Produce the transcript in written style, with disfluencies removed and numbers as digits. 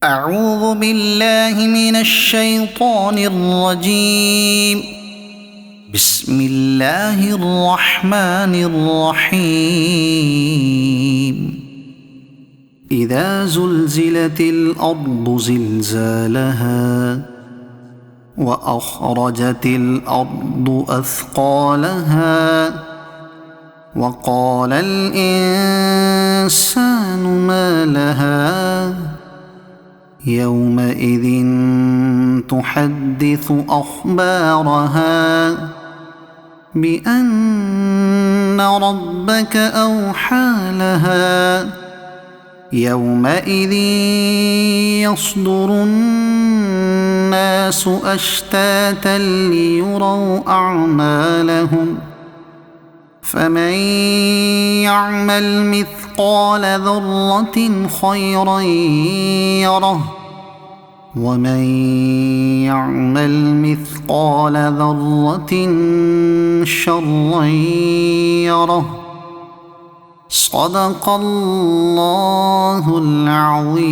أعوذ بالله من الشيطان الرجيم. بسم الله الرحمن الرحيم. إذا زلزلت الأرض زلزالها وأخرجت الأرض أثقالها وقال الإنسان ما لها يومئذ تحدث أخبارها بأن ربك أوحى لها يومئذ يصدر الناس أشتاتا ليروا أعمالهم فمن يعمل مثقال ذرة خيرا يره ومن يعمل مثقال ذرة شرا يره. صدق الله العظيم.